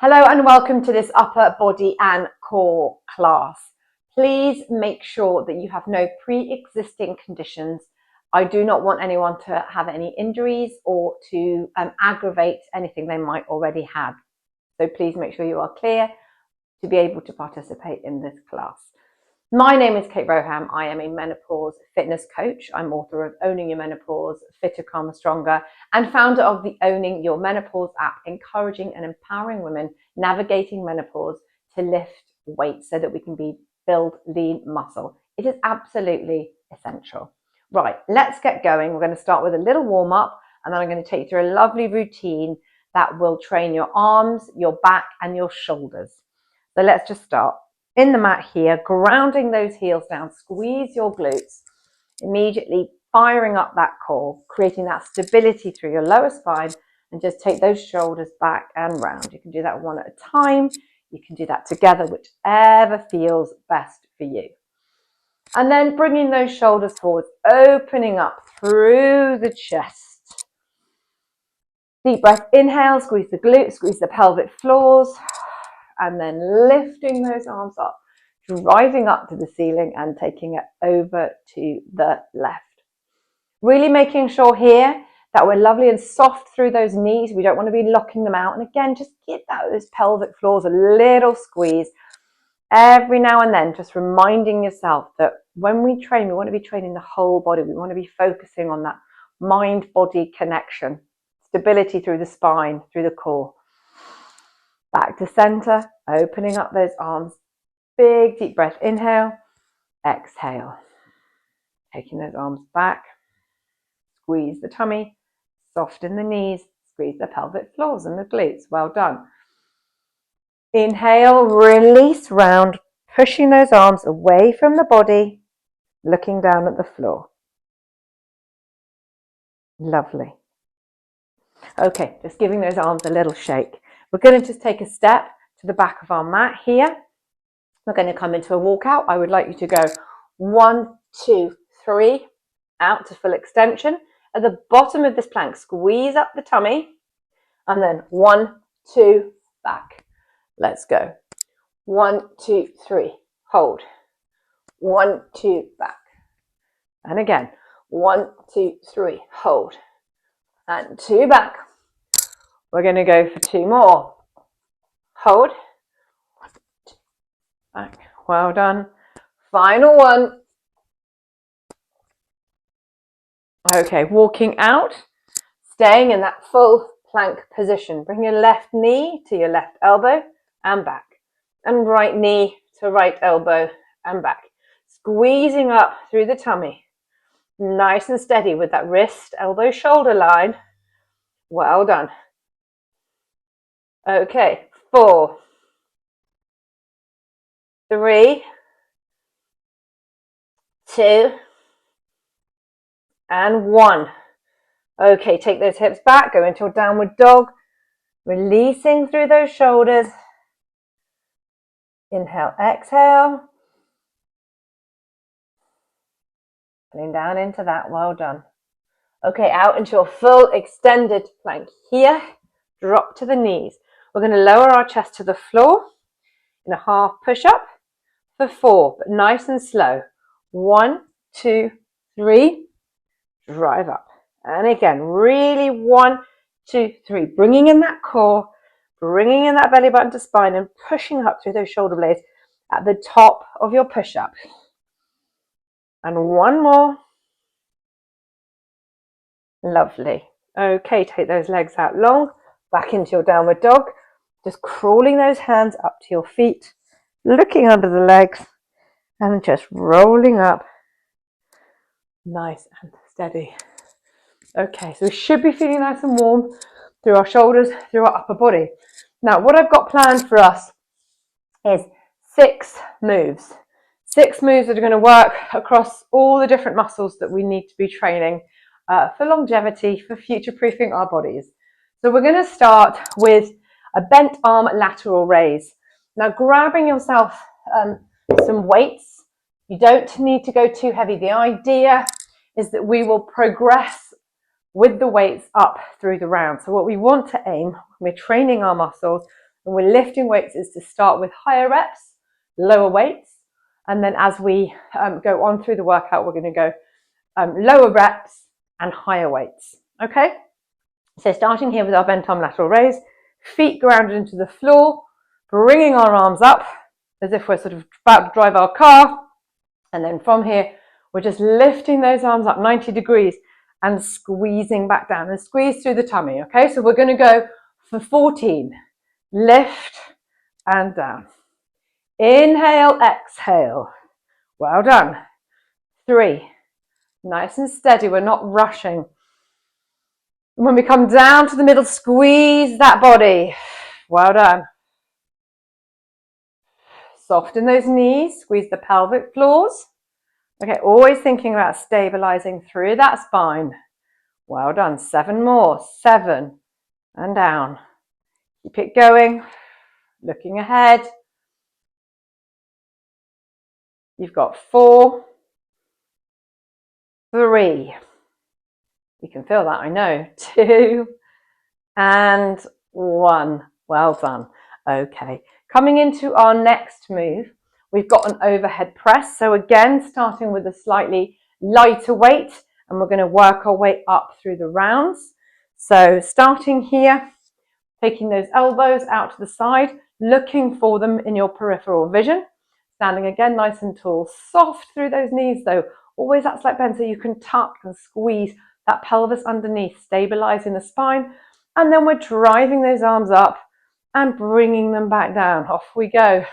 Hello and welcome to this upper body and core class. Please make sure that you have no pre-existing conditions. I do not want anyone to have any injuries or to aggravate anything they might already have. So please make sure you are clear to be able to participate in this class. My name is Kate Rowe-Ham. I am a menopause fitness coach. I'm author of Owning Your Menopause, Fitter, Calmer, Stronger, and founder of the Owning Your Menopause app, encouraging and empowering women navigating menopause to lift weights so that we can build lean muscle. It is absolutely essential. Right, let's get going. We're going to start with a little warm up, and then I'm going to take you through a lovely routine that will train your arms, your back, and your shoulders. So let's just start. In the mat here, grounding those heels down, squeeze your glutes, immediately firing up that core, creating that stability through your lower spine, and just take those shoulders back and round. You can do that one at a time. You can do that together, whichever feels best for you. And then bringing those shoulders forward, opening up through the chest. Deep breath, inhale, squeeze the glutes, squeeze the pelvic floors. And then lifting those arms up, driving up to the ceiling and taking it over to the left. Really making sure here that we're lovely and soft through those knees. We don't want to be locking them out. And again, just give those pelvic floors a little squeeze. Every now and then, just reminding yourself that when we train, we want to be training the whole body. We want to be focusing on that mind-body connection, stability through the spine, through the core. Back to center, opening up those arms. Big deep breath, inhale, exhale. Taking those arms back, squeeze the tummy, soften the knees, squeeze the pelvic floors and the glutes. Well done. Inhale, release round, pushing those arms away from the body, looking down at the floor. Lovely. Okay, just giving those arms a little shake. We're going to just take a step to the back of our mat here. We're going to come into a walkout. I would like you to go 1, 2, 3, out to full extension. At the bottom of this plank, squeeze up the tummy, and then 1, 2, back. Let's go. 1, 2, 3, hold. 1, 2, back. And again, 1, 2, 3, hold. And 2 back. We're going to go for 2 more. Hold. 1, 2, back. Well done. Final one. Okay, walking out, staying in that full plank position. Bring your left knee to your left elbow and back. And right knee to right elbow and back. Squeezing up through the tummy. Nice and steady with that wrist, elbow, shoulder line. Well done. Okay, 4, 3, 2, and 1. Okay, take those hips back, go into a downward dog, releasing through those shoulders. Inhale, exhale. Pulling down into that, well done. Okay, out into a full extended plank here. Drop to the knees. We're going to lower our chest to the floor in a half push-up for 4, but nice and slow. 1, 2, 3, drive up. And again, really 1, 2, 3, bringing in that core, bringing in that belly button to spine and pushing up through those shoulder blades at the top of your push-up. And 1 more. Lovely. Okay, take those legs out long, back into your downward dog. Just crawling those hands up to your feet, looking under the legs, and just rolling up. Nice and steady. Okay, so we should be feeling nice and warm through our shoulders, through our upper body. Now, what I've got planned for us is 6 moves. 6 moves that are going to work across all the different muscles that we need to be training for longevity, for future-proofing our bodies. So we're going to start with a bent arm lateral raise. Now, grabbing yourself some weights. You don't need to go too heavy. The idea is that we will progress with the weights up through the round. So what we want to aim when we're training our muscles, when we're lifting weights is to start with higher reps, lower weights, and then as we go on through the workout, we're going to go lower reps and higher weights. Okay, so starting here with our bent arm lateral raise, feet grounded into the floor, bringing our arms up as if we're sort of about to drive our car, and then from here we're just lifting those arms up 90 degrees and squeezing back down and squeeze through the tummy. Okay, so we're going to go for 14. Lift and down. Inhale, exhale. Well done. 3. Nice and steady. We're not rushing. And when we come down to the middle, squeeze that body. Well done. Soften those knees. Squeeze the pelvic floors. Okay, always thinking about stabilizing through that spine. Well done. 7 more. 7. And down. Keep it going. Looking ahead. You've got 4. 3. You can feel that, I know. 2. And 1. Well done. Okay. Coming into our next move, we've got an overhead press. So again, starting with a slightly lighter weight, and we're going to work our way up through the rounds. So starting here, taking those elbows out to the side, looking for them in your peripheral vision. Standing again nice and tall, soft through those knees though. Always that slight bend so you can tuck and squeeze that pelvis underneath, stabilizing the spine. And then we're driving those arms up and bringing them back down. Off we go.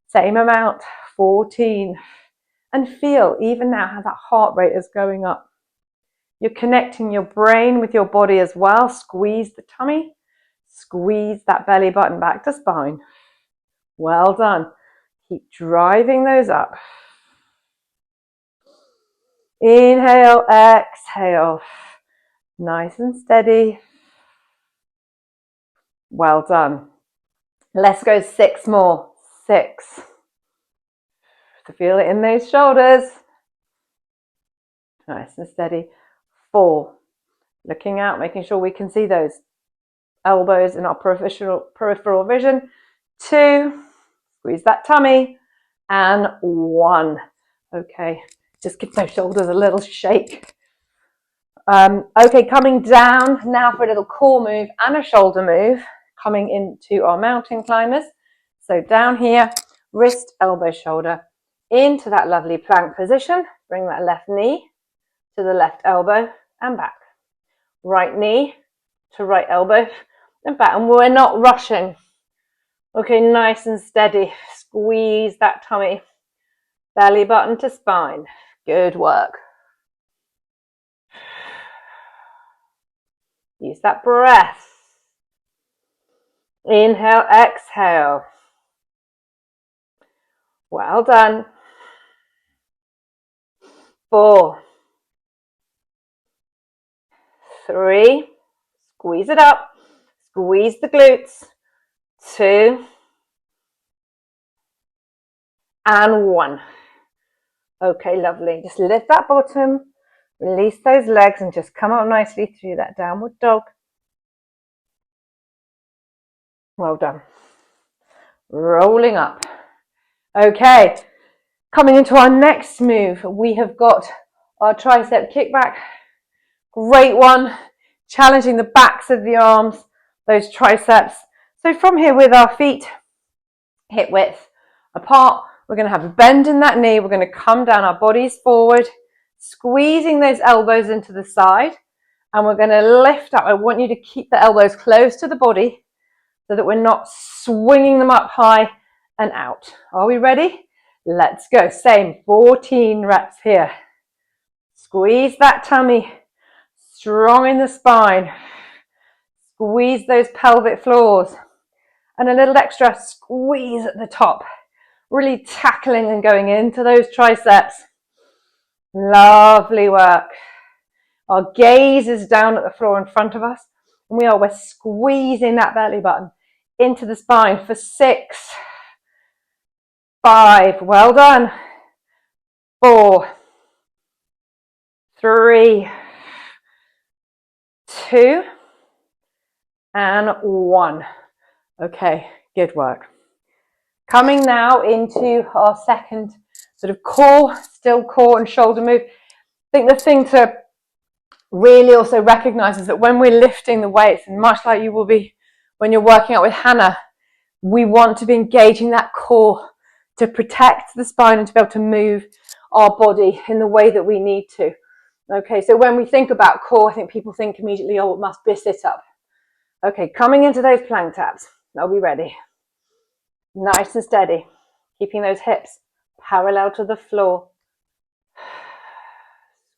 Same amount, 14. And feel even now how that heart rate is going up. You're connecting your brain with your body as well. Squeeze the tummy. Squeeze that belly button back to spine. Well done. Keep driving those up. Inhale, exhale. Nice and steady. Well done. Let's go 6 more. 6. To feel it in those shoulders. Nice and steady. 4. Looking out, making sure we can see those elbows in our peripheral vision. 2. Squeeze that tummy. And 1. Okay, just give those shoulders a little shake. Okay, coming down now for a little core move and a shoulder move. Coming into our mountain climbers. So down here, wrist, elbow, shoulder, into that lovely plank position. Bring that left knee to the left elbow and back. Right knee to right elbow and back. And we're not rushing. Okay, nice and steady. Squeeze that tummy. Belly button to spine. Good work. Use that breath. Inhale, exhale. Well done. 4. 3. Squeeze it up. Squeeze the glutes. 2. And 1. Okay, lovely. Just lift that bottom. Release those legs and just come up nicely through that downward dog. Well done. Rolling up. Okay, coming into our next move, we have got our tricep kickback. Great one. Challenging the backs of the arms, those triceps. So from here with our feet hip width apart, we're going to have a bend in that knee. We're going to come down, our bodies forward, squeezing those elbows into the side. And we're going to lift up. I want you to keep the elbows close to the body so that we're not swinging them up high and out. Are we ready? Let's go. Same, 14 reps here. Squeeze that tummy, strong in the spine. Squeeze those pelvic floors. And a little extra squeeze at the top. Really tackling and going into those triceps. Lovely work. Our gaze is down at the floor in front of us. And we're squeezing that belly button into the spine for 6, 5, well done. 4, 3, 2, and 1. Okay, good work. Coming now into our second sort of core, still core and shoulder move. I think the thing to really also recognize is that when we're lifting the weights, and much like you will be when you're working out with Hannah, we want to be engaging that core to protect the spine and to be able to move our body in the way that we need to. Okay, so when we think about core, I think people think immediately, oh, it must be a sit-up. Okay, coming into those plank taps. Are we ready? Nice and steady. Keeping those hips parallel to the floor.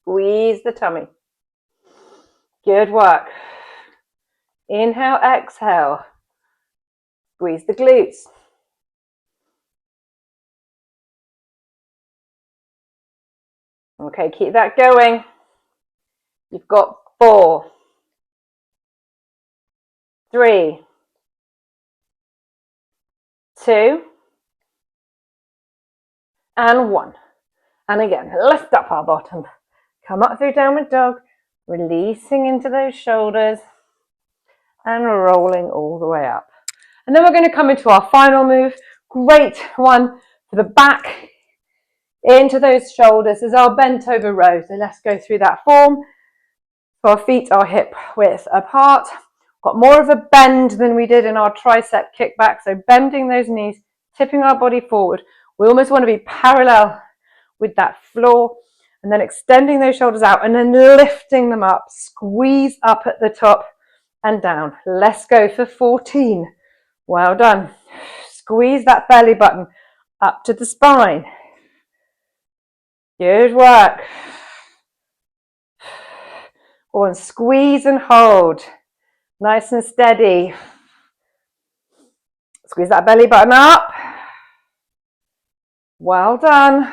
Squeeze the tummy. Good work. Inhale, exhale. Squeeze the glutes. Okay, keep that going. You've got 4, 3, 2, and 1. And again, lift up our bottom. Come up through downward dog, releasing into those shoulders and rolling all the way up. And then we're going to come into our final move. Great one for the back, into those shoulders as our bent over row. So let's go through that form. So our feet are hip width apart. Got more of a bend than we did in our tricep kickback. So bending those knees, tipping our body forward. We almost want to be parallel with that floor, and then extending those shoulders out and then lifting them up. Squeeze up at the top and down. Let's go for 14. Well done. Squeeze that belly button up to the spine. Good work. Go on, squeeze and hold. Nice and steady. Squeeze that belly button up. Well done.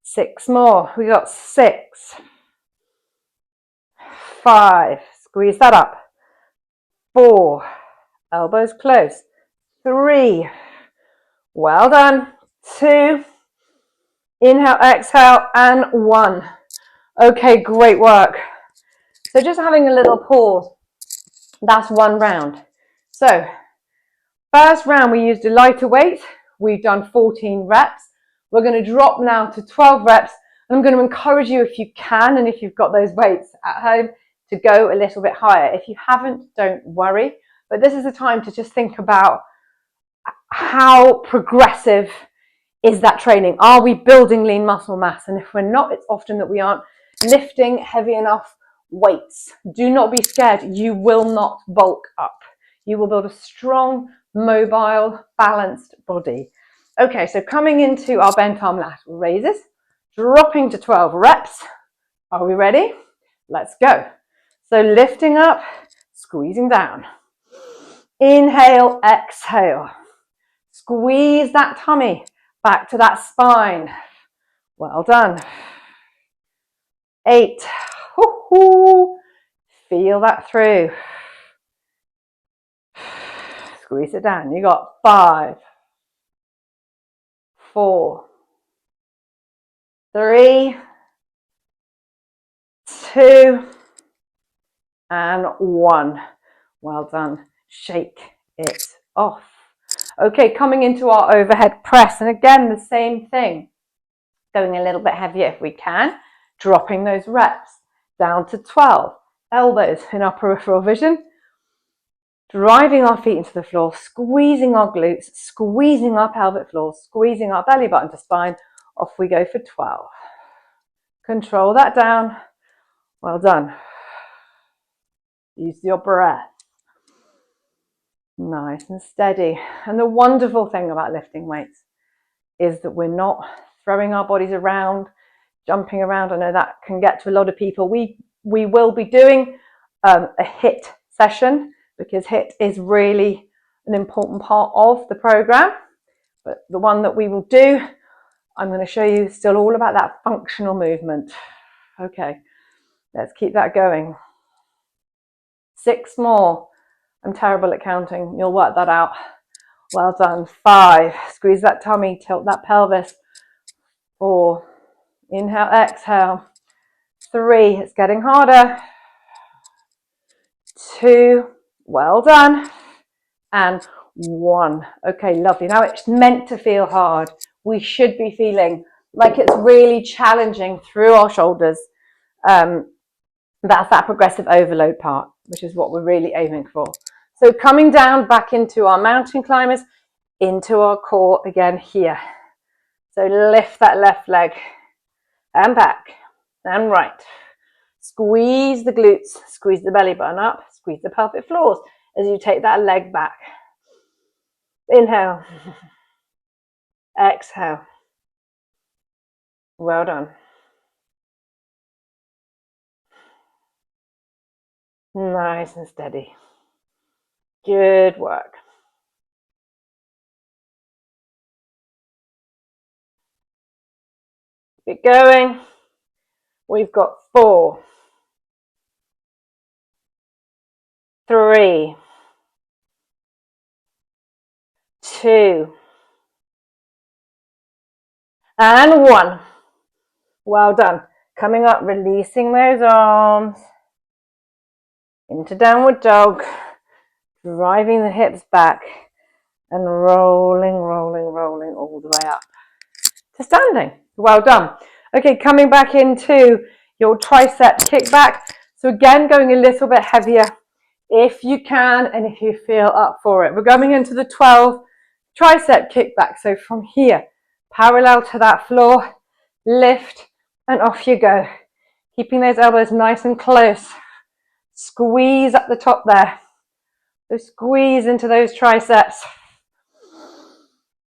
6 more. We got 6, 5. Squeeze that up. 4. Elbows close. 3. Well done. 2. Inhale, exhale, and 1. Okay, great work. So just having a little pause. That's one round. So first round we used a lighter weight. We've done 14 reps. We're going to drop now to 12 reps. And I'm going to encourage you, if you can, and if you've got those weights at home, to go a little bit higher. If you haven't, don't worry. But this is a time to just think about how progressive is that training. Are we building lean muscle mass? And if we're not, it's often that we aren't lifting heavy enough weights. Do not be scared. You will not bulk up. You will build a strong, mobile, balanced body. Okay, so coming into our bent arm lateral raises, dropping to 12 reps. Are we ready? Let's go. So lifting up, squeezing down. Inhale, exhale. Squeeze that tummy back to that spine. Well done. 8. Woo-hoo. Feel that through. Squeeze it down. You got 5, 4, 3, 2, and 1. Well done. Shake it off. Okay, coming into our overhead press. And again, the same thing. Going a little bit heavier if we can. Dropping those reps down to 12. Elbows in our peripheral vision. Driving our feet into the floor, squeezing our glutes, squeezing our pelvic floor, squeezing our belly button to spine. Off we go for 12. Control that down. Well done. Use your breath. Nice and steady. And the wonderful thing about lifting weights is that we're not throwing our bodies around, jumping around. I know that can get to a lot of people. We will be doing a HIIT session, because HIIT is really an important part of the program. But the one that we will do, I'm going to show you still all about that functional movement. Okay, let's keep that going. 6 more. I'm terrible at counting. You'll work that out. Well done. 5. Squeeze that tummy, tilt that pelvis. 4. Inhale, exhale. 3. It's getting harder. 2. Well done. and 1. Okay, lovely. Now it's meant to feel hard. We should be feeling like it's really challenging through our shoulders. That's that progressive overload part, which is what we're really aiming for. So coming down back into our mountain climbers, into our core again here. So lift that left leg and back and right. Squeeze the glutes, squeeze the belly button up, squeeze the pelvic floors as you take that leg back. Inhale. Exhale. Well done. Nice and steady. Good work. Keep going. We've got 4, 3, 2, and 1. Well done. Coming up, releasing those arms into downward dog, driving the hips back and rolling, rolling, rolling all the way up to standing. Well done. Okay, coming back into your tricep kickback. So again, going a little bit heavier if you can and if you feel up for it. We're going into the 12 tricep kickback. So from here, parallel to that floor, lift and off you go. Keeping those elbows nice and close. Squeeze up the top there. So squeeze into those triceps.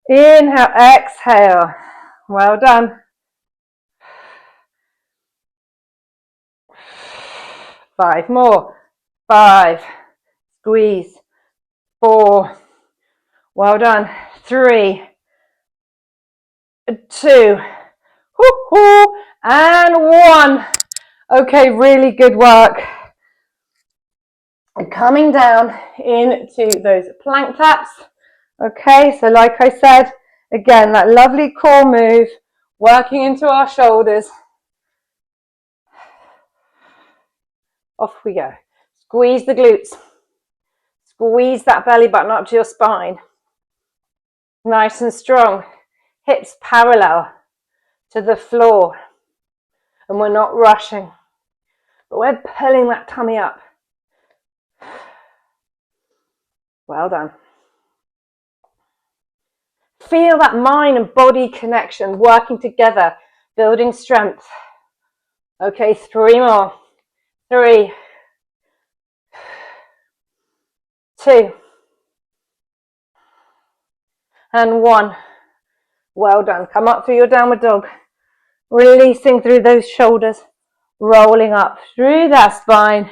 Inhale, exhale. Well done. 5 more. 5. Squeeze. 4. Well done. 3. 2. And 1. Okay, really good work. And coming down into those plank taps. Okay, so like I said, again, that lovely core move, working into our shoulders. Off we go. Squeeze the glutes. Squeeze that belly button up to your spine. Nice and strong. Hips parallel to the floor. And we're not rushing, but we're pulling that tummy up. Well done. Feel that mind and body connection working together, building strength. Okay, 3 more. 3, 2, and 1. Well done. Come up through your downward dog. Releasing through those shoulders, rolling up through that spine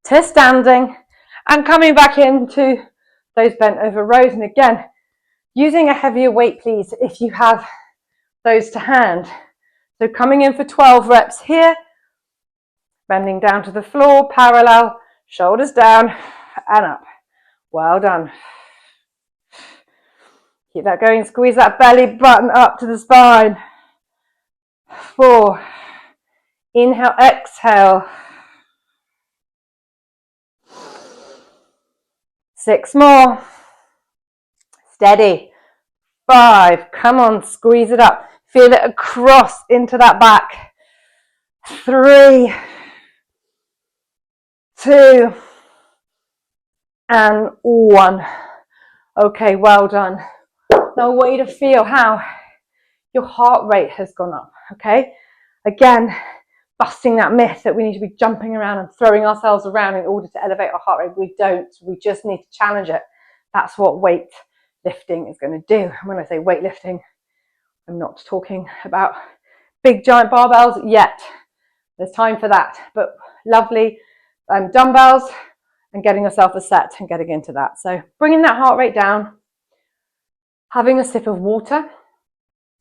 to standing and coming back into those bent over rows. And again, using a heavier weight, please, if you have those to hand. So coming in for 12 reps here, bending down to the floor, parallel, shoulders down and up. Well done. Keep that going. Squeeze that belly button up to the spine. 4. Inhale, exhale. 6 more. Steady. 5. Come on, squeeze it up. Feel it across into that back. 3, 2, and 1. Okay, well done. Now I want you to feel how your heart rate has gone up, okay? Again, busting that myth that we need to be jumping around and throwing ourselves around in order to elevate our heart rate. We don't. We just need to challenge it. That's what weight lifting is going to do. And when I say weightlifting, I'm not talking about big giant barbells yet. There's time for that. But lovely dumbbells and getting yourself a set and getting into that. So bringing that heart rate down, having a sip of water,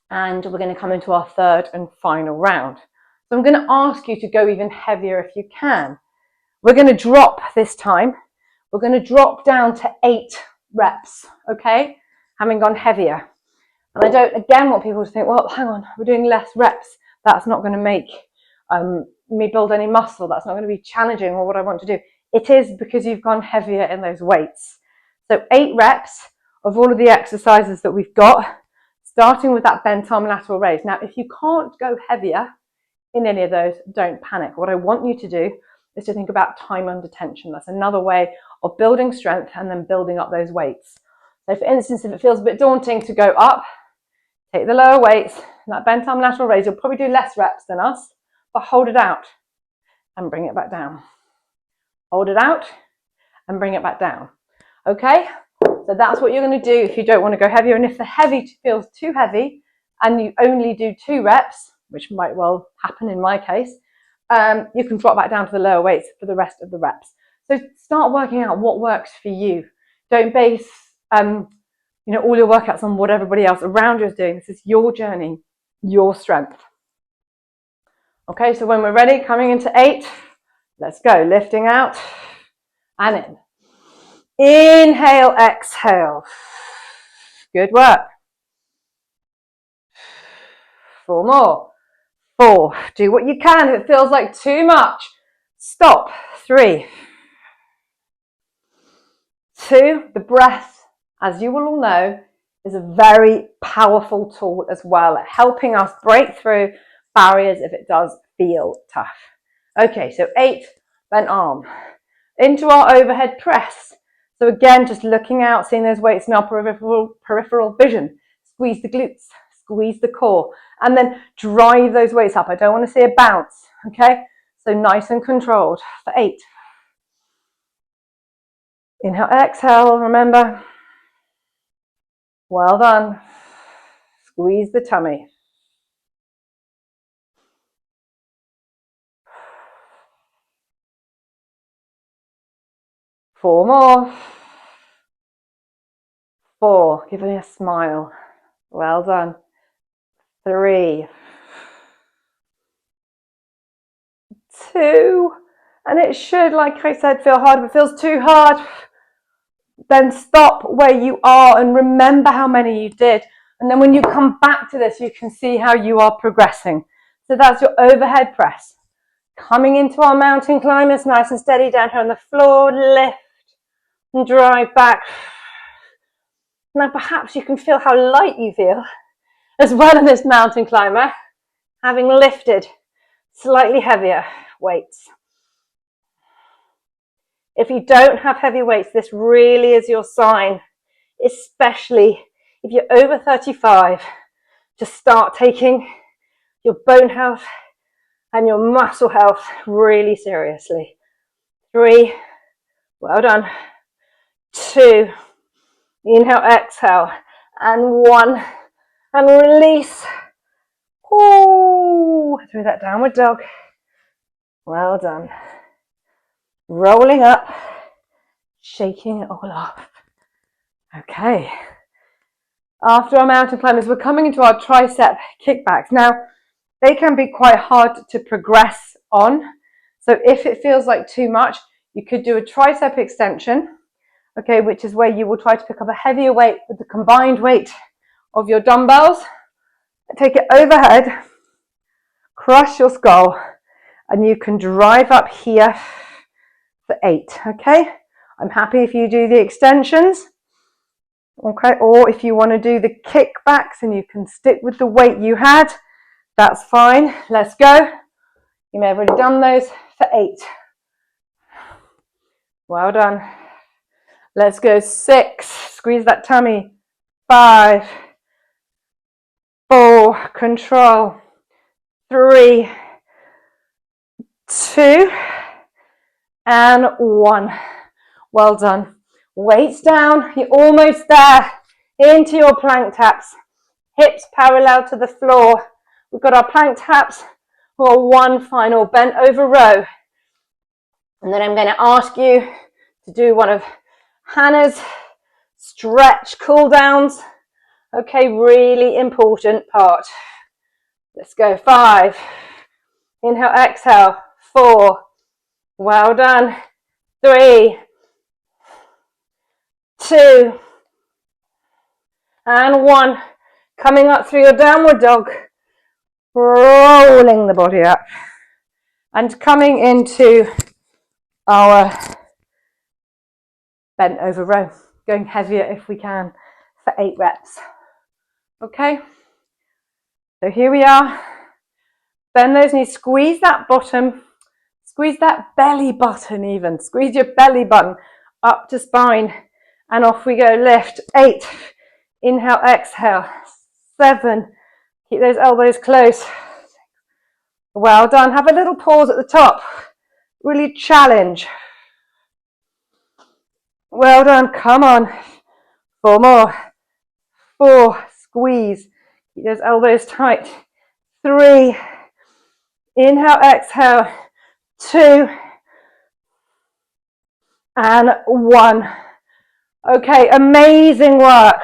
and we're going to come into our 3rd and final round. So I'm going to ask you to go even heavier if you can. We're going to drop this time. We're going to drop down to 8 reps, okay? Having gone heavier. And I don't, again, want people to think, well, hang on, we're doing less reps. That's not going to make me build any muscle. That's not going to be challenging or what I want to do. It is because you've gone heavier in those weights. So 8 reps of all of the exercises that we've got, starting with that bent arm lateral raise. Now, if you can't go heavier in any of those, don't panic. What I want you to do is to think about time under tension. That's another way of building strength and then building up those weights. So for instance, if it feels a bit daunting to go up, take the lower weights, that bent arm lateral raise. You'll probably do less reps than us, but hold it out and bring it back down. Hold it out and bring it back down. Okay, so that's what you're going to do if you don't want to go heavier. And if the heavy feels too heavy and you only do 2 reps, which might well happen in my case, you can drop back down to the lower weights for the rest of the reps. So start working out what works for you. Don't base all your workouts on what everybody else around you is doing. This is your journey, your strength. Okay, so when we're ready, coming into 8, let's go. Lifting out and in. Inhale, exhale. Good work. 4 more. 4. Do what you can. If it feels like too much, stop. 3. 2. The breath, as you will all know, is a very powerful tool as well at helping us break through barriers if it does feel tough. Okay, so 8, bent arm. Into our overhead press. So again, just looking out, seeing those weights in our peripheral vision. Squeeze the glutes, squeeze the core, and then drive those weights up. I don't want to see a bounce, okay? So nice and controlled for 8. Inhale, exhale, remember. Well done. Squeeze the tummy. 4 more. 4, give me a smile. Well done. 3, 2, and it should, like I said, feel hard. If it feels too hard, then stop where you are and remember how many you did. And then when you come back to this, you can see how you are progressing. So that's your overhead press. Coming into our mountain climbers, nice and steady down here on the floor, lift and drive back. Now perhaps you can feel how light you feel as well in this mountain climber, having lifted slightly heavier weights. If you don't have heavy weights, this really is your sign, especially if you're over 35, to start taking your bone health and your muscle health really seriously. 3, well done. 2, inhale, exhale, and 1, and release. Ooh, through that downward dog. Well done. Rolling up, shaking it all off. Okay. After our mountain climbers, we're coming into our tricep kickbacks. Now, they can be quite hard to progress on. So if it feels like too much, you could do a tricep extension, okay, which is where you will try to pick up a heavier weight with the combined weight of your dumbbells. Take it overhead, crush your skull, and you can drive up here for 8, okay? I'm happy if you do the extensions, okay? Or if you want to do the kickbacks and you can stick with the weight you had, that's fine. Let's go. You may have already done those for 8. Well done. Let's go. 6. Squeeze that tummy. 5. 4. Control. 3. 2. And 1. Well done. Weights down. You're almost there. Into your plank taps. Hips parallel to the floor. We've got our plank taps for one final bent over row. And then I'm going to ask you to do one of Hannah's stretch cool downs. Okay, really important part. Let's go. 5. Inhale, exhale. 4. Well done. 3. 2. And 1. Coming up through your downward dog. Rolling the body up. And coming into our bent over row. going heavier if we can for 8 reps. Okay, so here we are. Bend those knees, squeeze that bottom, squeeze that belly button even. Squeeze your belly button up to spine and off we go. Lift. 8. Inhale, exhale. 7. Keep those elbows close. Well done. Have a little pause at the top. Really challenge. Well done. Come on. 4 more. 4. Squeeze. Keep those elbows tight. 3. Inhale, exhale. 2. And 1. Okay, amazing work.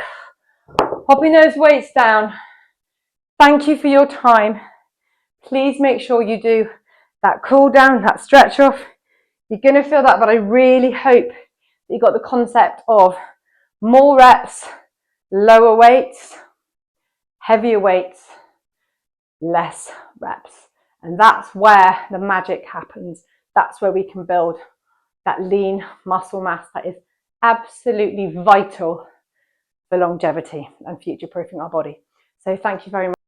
Popping those weights down. Thank you for your time. Please make sure you do that cool down, that stretch off. You're going to feel that, but I really hope that you got the concept of more reps, lower weights, heavier weights, less reps. And that's where the magic happens. That's where we can build that lean muscle mass that is absolutely vital for longevity and future-proofing our body. So thank you very much.